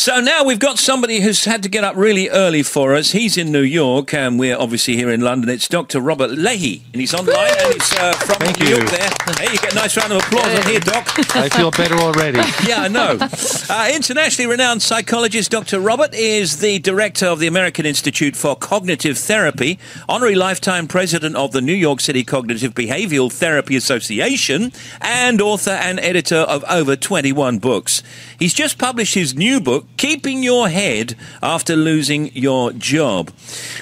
So now we've got somebody who's had to get up really early for us. He's in New York, and we're obviously here in London. It's Dr. Robert Leahy, and he's online, and he's from New York there. Hey, you get a nice round of applause on here, Doc. I feel better already. Yeah, I know. Internationally renowned psychologist Dr. Robert is the director of the American Institute for Cognitive Therapy, honorary lifetime president of the New York City Cognitive Behavioral Therapy Association, and author and editor of over 21 books. He's just published his new book, Keeping Your Head After Losing Your Job.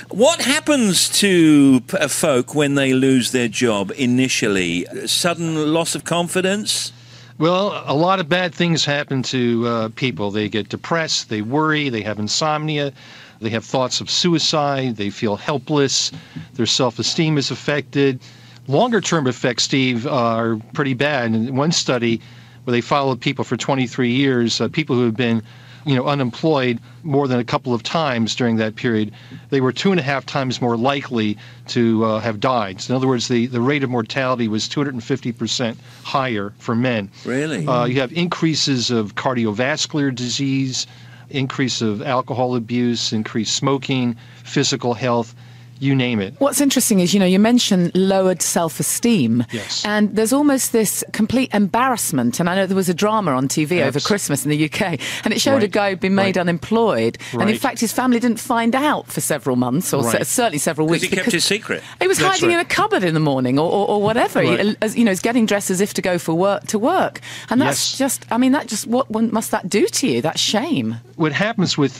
What happens to folk when they lose their job initially? Sudden loss of confidence? Well, a lot of bad things happen to people. They get depressed, they worry, they have insomnia, they have thoughts of suicide, they feel helpless, their self-esteem is affected. Longer-term effects, Steve, are pretty bad. In one study where they followed people for 23 years, people who have been unemployed more than a couple of times during that period, they were 2.5 times more likely to have died. So in other words, the rate of mortality was 250% higher for men. Really? You have increases of cardiovascular disease, increase of alcohol abuse, increased smoking, physical health. You name it. What's interesting is, you mentioned lowered self-esteem. Yes. And there's almost this complete embarrassment. And I know there was a drama on TV over Christmas in the UK, and it showed a guy who'd been made unemployed. Right. And in fact, his family didn't find out for several months, or certainly several weeks. Because he kept his secret. He was hiding in a cupboard in the morning or whatever. Right. He's getting dressed as if to go to work. And that's what must that do to you, that shame? What happens with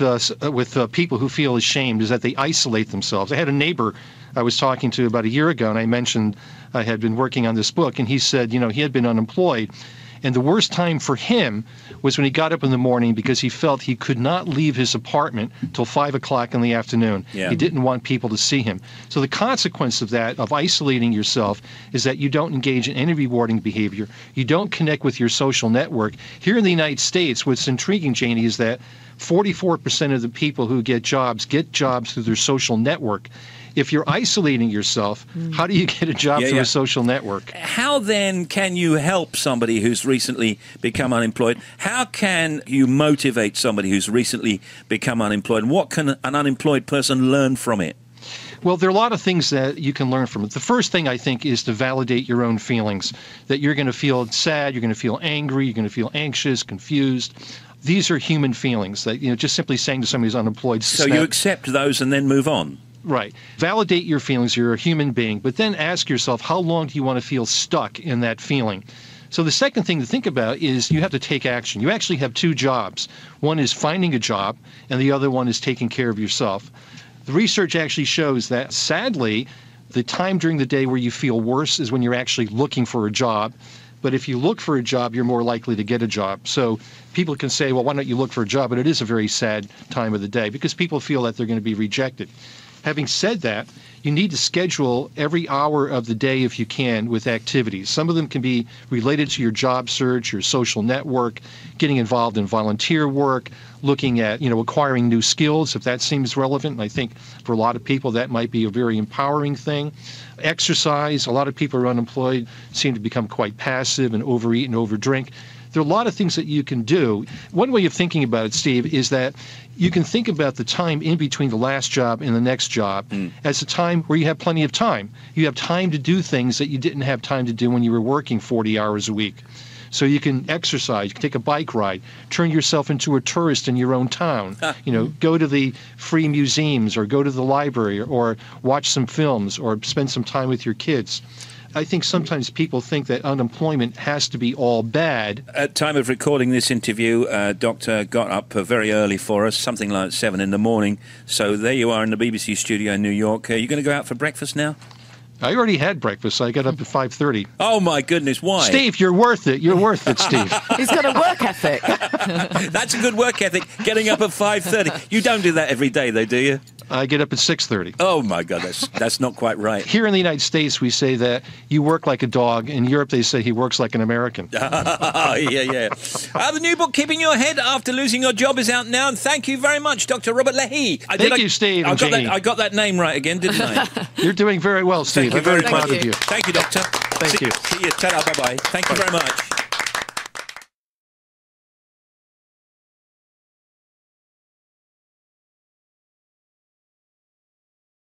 people who feel ashamed is that they isolate themselves. I had a neighbor I was talking to about a year ago, and I mentioned I had been working on this book, and he said, he had been unemployed, and the worst time for him was when he got up in the morning because he felt he could not leave his apartment till 5 o'clock in the afternoon. Yeah. He didn't want people to see him. So the consequence of that, of isolating yourself, is that you don't engage in any rewarding behavior. You don't connect with your social network. Here in the United States, what's intriguing, Janie, is that 44% of the people who get jobs through their social network. If you're isolating yourself, how do you get a job through a social network? How then can you help somebody who's recently become unemployed? How can you motivate somebody who's recently become unemployed? And what can an unemployed person learn from it? Well, there are a lot of things that you can learn from it. The first thing, I think, is to validate your own feelings, that you're going to feel sad, you're going to feel angry, you're going to feel anxious, confused. These are human feelings that, just simply saying to somebody who's unemployed. So you accept those and then move on? Right. Validate your feelings. You're a human being. But then ask yourself, how long do you want to feel stuck in that feeling? So the second thing to think about is you have to take action. You actually have two jobs. One is finding a job, and the other one is taking care of yourself. The research actually shows that, sadly, the time during the day where you feel worse is when you're actually looking for a job. But if you look for a job, you're more likely to get a job. So people can say, well, why don't you look for a job? But it is a very sad time of the day because people feel that they're going to be rejected. Having said that, you need to schedule every hour of the day, if you can, with activities. Some of them can be related to your job search, your social network, getting involved in volunteer work, looking at, acquiring new skills, if that seems relevant. And I think for a lot of people, that might be a very empowering thing. Exercise. A lot of people who are unemployed seem to become quite passive and overeat and overdrink. There are a lot of things that you can do. One way of thinking about it, Steve, is that you can think about the time in between the last job and the next job as a time where you have plenty of time. You have time to do things that you didn't have time to do when you were working 40 hours a week. So you can exercise, you can take a bike ride, turn yourself into a tourist in your own town, go to the free museums or go to the library or watch some films or spend some time with your kids. I think sometimes people think that unemployment has to be all bad. At time of recording this interview, Doctor got up very early for us, something like 7 in the morning. So there you are in the BBC studio in New York. Are you going to go out for breakfast now? I already had breakfast. I got up at 5:30. Oh, my goodness, why? Steve, you're worth it. You're worth it, Steve. He's got a work ethic. That's a good work ethic, getting up at 5:30. You don't do that every day, though, do you? I get up at 6:30. Oh, my God, that's not quite right. Here in the United States, we say that you work like a dog. In Europe, they say he works like an American. Yeah. The new book, Keeping Your Head After Losing Your Job, is out now. And thank you very much, Dr. Robert Leahy. Thank you, Steve. I got that name right again, didn't I? You're doing very well, Steve. I'm very proud of you. Thank you, Doctor. Thank you. See you. Ta-ra, bye-bye. Thank you very much.